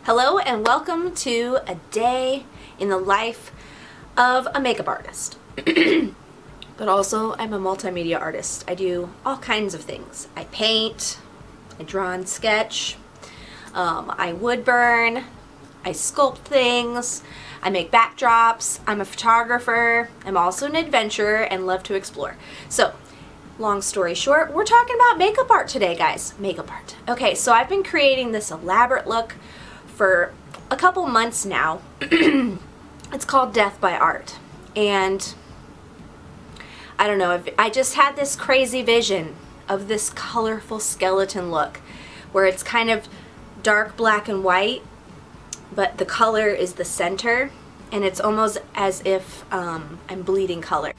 Hello and welcome to a day in the life of a makeup artist. But also I'm a multimedia artist. I do all kinds of things. I paint, I draw and sketch, I wood burn, I sculpt things, I make backdrops, I'm a photographer, I'm also an adventurer and love to explore. So, long story short, we're talking about makeup art today, guys. Makeup art. Okay, so I've been creating this elaborate look for a couple months now. It's called Death by Art. And I don't know, I just had this crazy vision of this colorful skeleton look where it's kind of dark black and white, but the color is the center, and it's almost as if I'm bleeding color.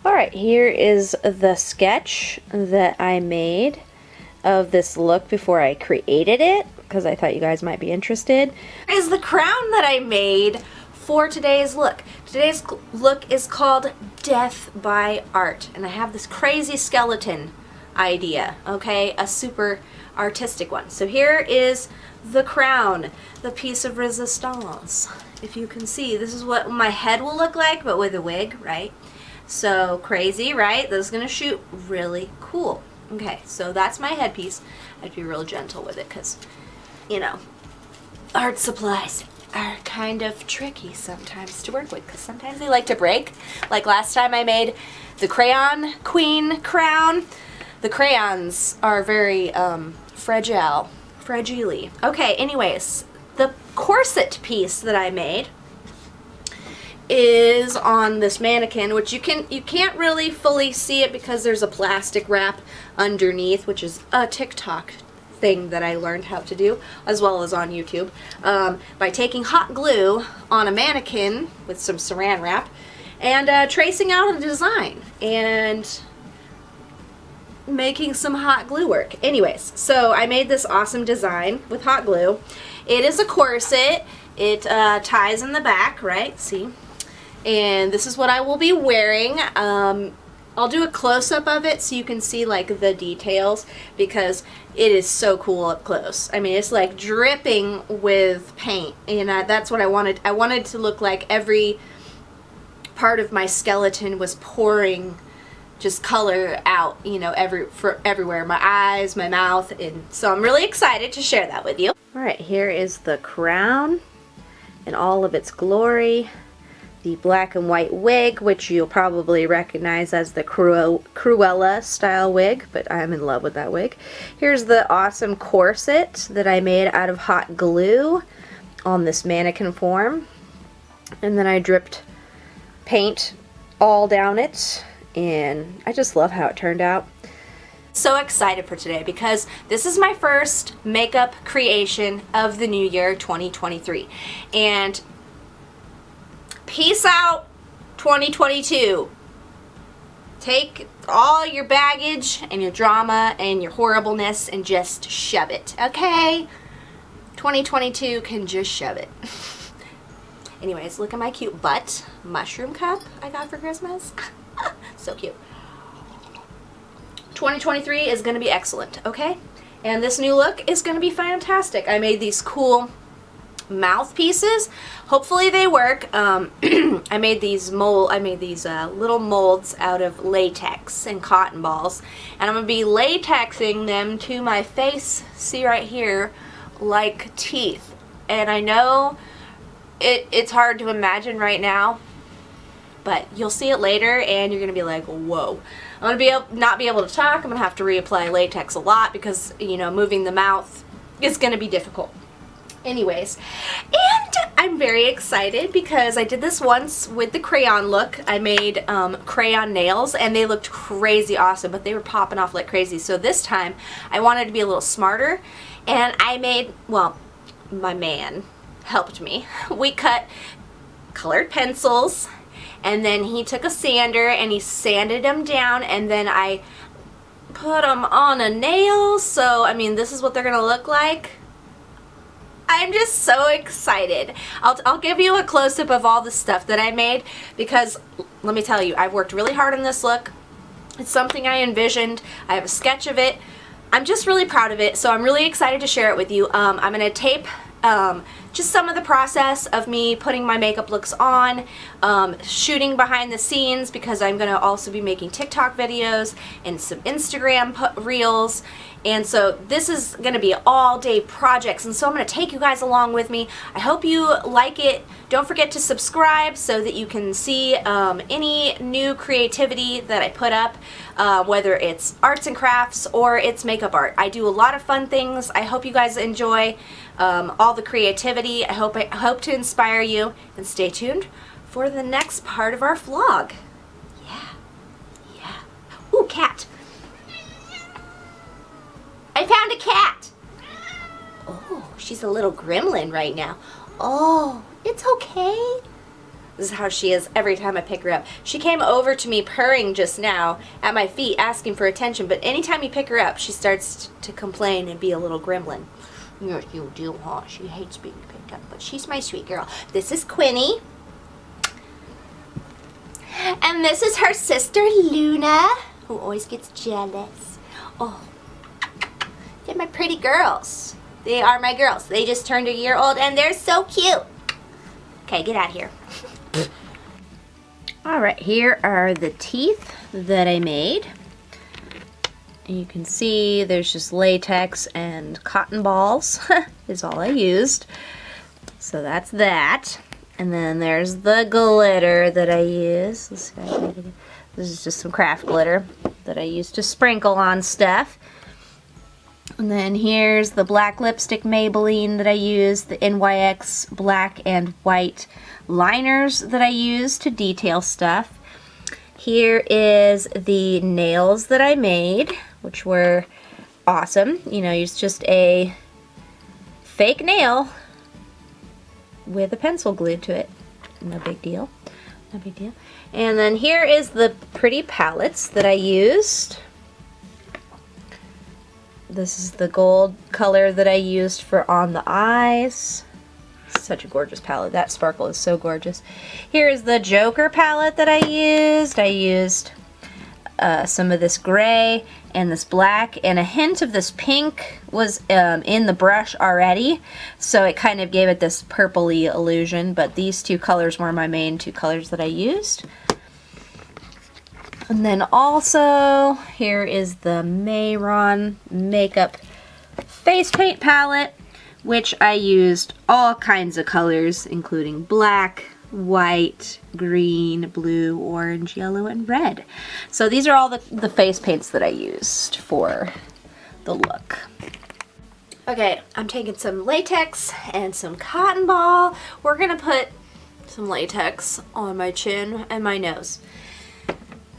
Alright, here is the sketch that I made of this look before I created it, because I thought you guys might be interested. Is the crown that I made for today's look. Today's look is called Death by Art, and I have this crazy skeleton idea, okay? A super artistic one. So here is the crown, the piece of resistance. If you can see, this is what my head will look like, but with a wig, right? So crazy, right? This is gonna shoot really cool. Okay, so that's my headpiece. I have to be real gentle with it because, you know, art supplies are kind of tricky sometimes to work with because sometimes they like to break. Like last time I made the Crayon Queen crown. The crayons are very fragile. Okay, anyways, the corset piece that I made is on this mannequin, which you can't really fully see it because there's a plastic wrap underneath, which is a TikTok thing that I learned how to do, as well as on YouTube, by taking hot glue on a mannequin with some saran wrap and tracing out a design and making some hot glue work. Anyways, so I made this awesome design with hot glue. It is a corset. It ties in the back, right? See? And this is what I will be wearing. I'll do a close-up of it so you can see like the details because it is so cool up close. I mean, it's like dripping with paint, and that's what I wanted. I wanted to look like every part of my skeleton was pouring just color out, you know, everywhere. My eyes, my mouth, and so I'm really excited to share that with you. All right, here is the crown in all of its glory. The black and white wig, which you'll probably recognize as the Cruella style wig, but I'm in love with that wig. Here's the awesome corset that I made out of hot glue on this mannequin form. And then I dripped paint all down it, and I just love how it turned out. So excited for today because this is my first makeup creation of the new year 2023. And peace out 2022. Take all your baggage and your drama and your horribleness and just shove it, okay? 2022 can just shove it. Anyways, look at my cute butt mushroom cup I got for Christmas. So cute. 2023 is going to be excellent, okay? And this new look is going to be fantastic. I made these cool mouthpieces. Hopefully they work. I made these little molds out of latex and cotton balls, and I'm gonna be latexing them to my face. See right here, like teeth. And I know it's hard to imagine right now, but you'll see it later, and you're gonna be like, "Whoa!" I'm gonna not be able to talk. I'm gonna have to reapply latex a lot because you know moving the mouth is gonna be difficult. Anyways, and I'm very excited because I did this once with the crayon look. I made crayon nails and they looked crazy awesome, but they were popping off like crazy. So this time I wanted to be a little smarter, and I made, well, my man helped me. We cut colored pencils, and then he took a sander and he sanded them down, and then I put them on a nail. So, I mean, this is what they're gonna look like. I'm just so excited. I'll give you a close-up of all the stuff that I made because let me tell you, I've worked really hard on this look. It's something I envisioned. I have a sketch of it. I'm just really proud of it, so I'm really excited to share it with you. I'm going to tape just some of the process of me putting my makeup looks on, shooting behind the scenes because I'm going to also be making TikTok videos and some Instagram reels. And so this is going to be all-day projects, and so I'm going to take you guys along with me. I hope you like it. Don't forget to subscribe so that you can see any new creativity that I put up, whether it's arts and crafts or it's makeup art. I do a lot of fun things. I hope you guys enjoy all the creativity. I hope to inspire you, and stay tuned for the next part of our vlog. Yeah. Ooh, cat. I found a cat. Oh, she's a little gremlin right now. Oh, it's okay. This is how she is every time I pick her up. She came over to me purring just now at my feet asking for attention, but anytime you pick her up, she starts to complain and be a little gremlin. Yes, you do, huh? She hates being picked up, but she's my sweet girl. This is Quinny. And this is her sister, Luna, who always gets jealous. Oh. They're my pretty girls. They are my girls. They just turned a year old and they're so cute. Okay, get out of here. Alright, here are the teeth that I made. And you can see there's just latex and cotton balls is all I used. So that's that. And then there's the glitter that I use. Let's see if I can make it. This is just some craft glitter that I used to sprinkle on stuff. And then here's the black lipstick Maybelline that I used, the NYX black and white liners that I used to detail stuff. Here is the nails that I made, which were awesome. You know, it's just a fake nail with a pencil glued to it. No big deal. No big deal. And then here is the pretty palettes that I used. This is the gold color that I used for on the eyes. Such a gorgeous palette. That sparkle is so gorgeous. Here is the Joker palette that I used. I used some of this gray and this black, and a hint of this pink was in the brush already, so it kind of gave it this purpley illusion, but these two colors were my main two colors that I used. And then also, here is the Mayron Makeup Face Paint Palette, which I used all kinds of colors, including black, white, green, blue, orange, yellow, and red. So these are all the face paints that I used for the look. Okay, I'm taking some latex and some cotton ball. We're gonna put some latex on my chin and my nose.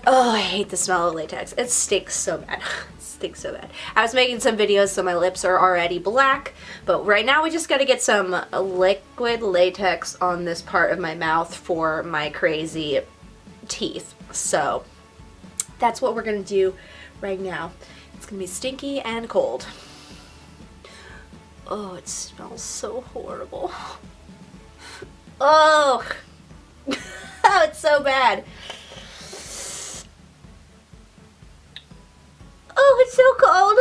Oh, I hate the smell of latex. It stinks so bad. It stinks so bad. I was making some videos so my lips are already black, but right now we just gotta get some liquid latex on this part of my mouth for my crazy teeth. So that's what we're gonna do right now. It's gonna be stinky and cold. Oh, it smells so horrible. Oh, oh, it's so bad. Oh, it's so cold.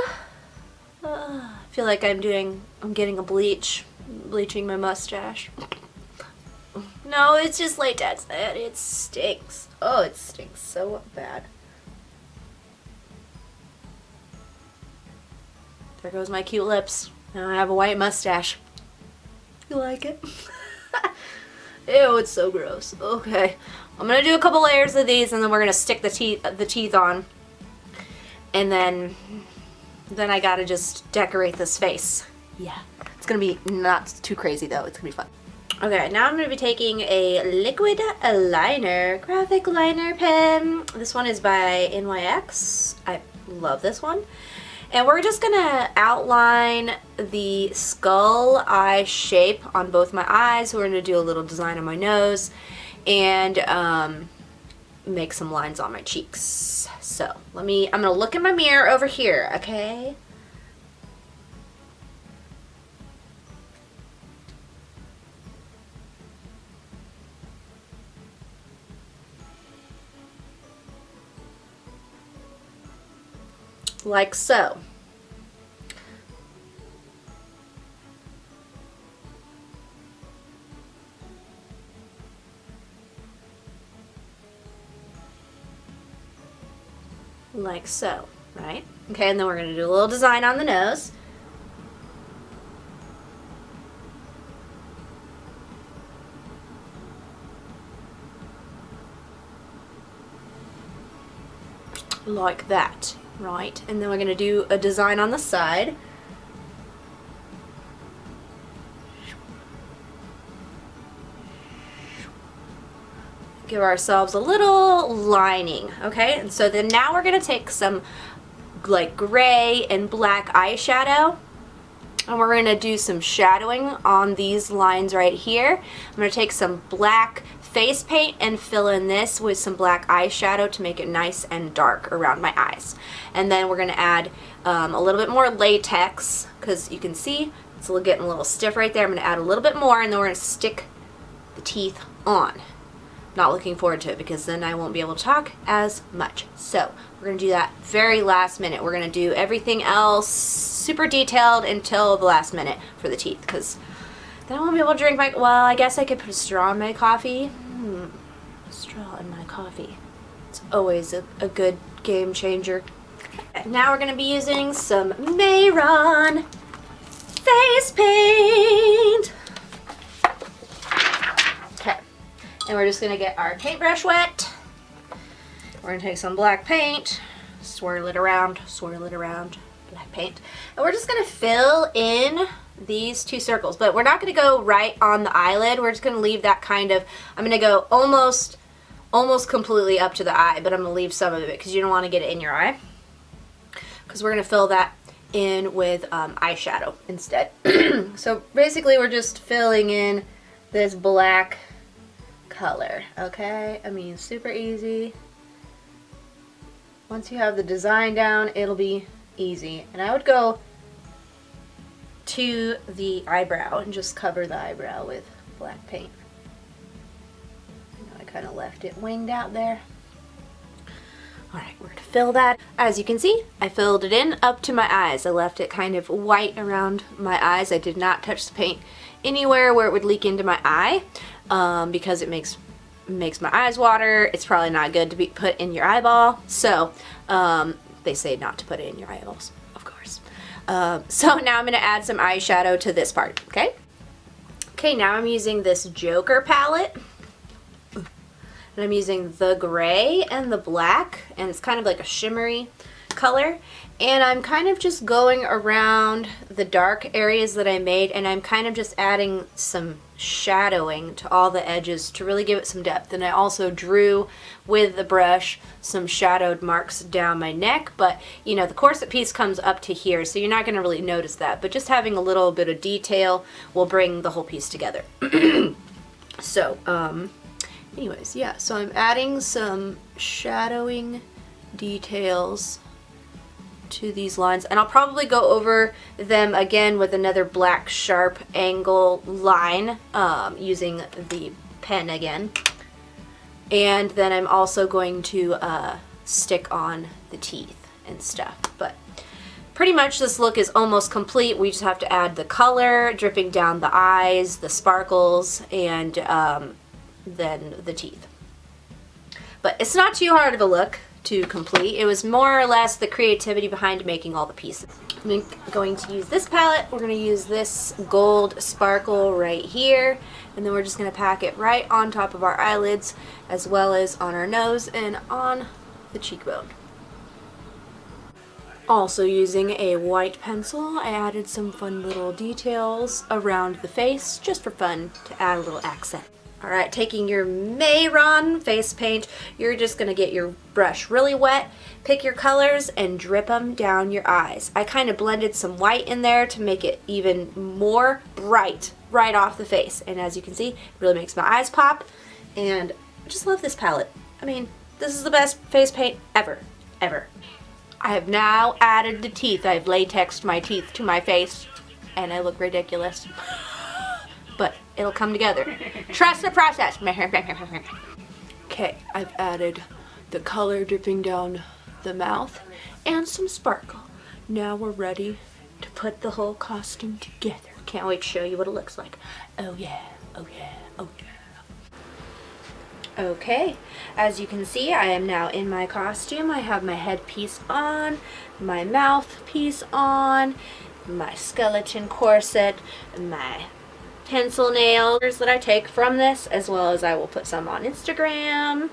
I feel like I'm getting a bleaching my mustache. No, it's just latex. It stinks. Oh, it stinks so bad. There goes my cute lips. Now I have a white mustache. You like it? Ew, it's so gross. Okay, I'm gonna do a couple layers of these, and then we're gonna stick the teeth on. And then I gotta just decorate this face. Yeah, it's gonna be not too crazy though. It's gonna be fun. Okay, now I'm gonna be taking a liquid liner, graphic liner pen. This one is by NYX. I love this one. And we're just gonna outline the skull eye shape on both my eyes. We're gonna do a little design on my nose and make some lines on my cheeks. So I'm gonna look in my mirror over here, okay? Like so. like so, right? Okay, and then we're gonna do a little design on the nose. Like that, right? And then we're gonna do a design on the side. Give ourselves a little lining, okay? And so then now we're gonna take some like gray and black eyeshadow, and we're gonna do some shadowing on these lines right here. I'm gonna take some black face paint and fill in this with some black eyeshadow to make it nice and dark around my eyes. And then we're gonna add a little bit more latex, because you can see it's getting a little stiff right there. I'm gonna add a little bit more, and then we're gonna stick the teeth on. Not looking forward to it, because then I won't be able to talk as much. So we're gonna do that very last minute. We're gonna do everything else super detailed until the last minute for the teeth, because then I won't be able to drink my, well, I guess I could put a straw in my coffee. Straw in my coffee. It's always a good game changer. Now we're gonna be using some Mayron face paint. Okay, and we're just gonna get our paintbrush wet. We're gonna take some black paint, swirl it around, black paint. And we're just gonna fill in these two circles, but we're not gonna go right on the eyelid. We're just gonna leave that kind of, I'm gonna go almost completely up to the eye, but I'm gonna leave some of it because you don't wanna get it in your eye. Because we're gonna fill that in with eyeshadow instead. So basically we're just filling in this black color, okay? I mean, super easy. Once you have the design down, it'll be easy. And I would go to the eyebrow and just cover the eyebrow with black paint. I kind of left it winged out there. Alright, we're gonna fill that. As you can see, I filled it in up to my eyes. I left it kind of white around my eyes. I did not touch the paint anywhere where it would leak into my eye, because it makes my eyes water. It's probably not good to be put in your eyeball. So they say not to put it in your eyeballs, of course. So now I'm gonna add some eyeshadow to this part, okay? Okay, now I'm using this Joker palette. And I'm using the gray and the black, and it's kind of like a shimmery color. And I'm kind of just going around the dark areas that I made, and I'm kind of just adding some shadowing to all the edges to really give it some depth. And I also drew with the brush some shadowed marks down my neck, but you know, the corset piece comes up to here, so you're not going to really notice that, but just having a little bit of detail will bring the whole piece together. So, anyways, yeah, so I'm adding some shadowing details to these lines, and I'll probably go over them again with another black sharp angle line, using the pen again. And then I'm also going to stick on the teeth and stuff. But pretty much this look is almost complete. We just have to add the color dripping down the eyes, the sparkles, and then the teeth. But it's not too hard of a look to complete. It was more or less the creativity behind making all the pieces. I'm going to use this palette. We're going to use this gold sparkle right here, and then we're just going to pack it right on top of our eyelids, as well as on our nose and on the cheekbone. Also using a white pencil, I added some fun little details around the face, just for fun, to add a little accent. Alright, taking your Mayron face paint, you're just going to get your brush really wet, pick your colors, and drip them down your eyes. I kind of blended some white in there to make it even more bright right off the face. And as you can see, it really makes my eyes pop. And I just love this palette. I mean, this is the best face paint ever. Ever. I have now added the teeth. I've latexed my teeth to my face, and I look ridiculous. But it'll come together. Trust the process. Okay, I've added the color dripping down the mouth and some sparkle. Now we're ready to put the whole costume together. Can't wait to show you what it looks like. Oh yeah, oh yeah, oh yeah. Okay, as you can see, I am now in my costume. I have my headpiece on, my mouthpiece on, my skeleton corset, my pencil nails that I take from this, as well as I will put some on Instagram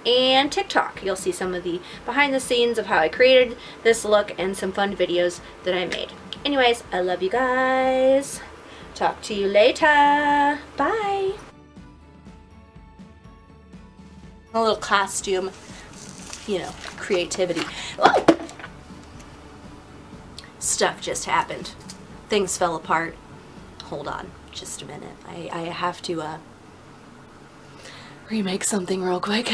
and TikTok. You'll see some of the behind the scenes of how I created this look and some fun videos that I made. Anyways, I love you guys. Talk to you later. Bye. A little costume, you know, creativity. Oh! Stuff just happened. Things fell apart. Hold on just a minute. I have to remake something real quick.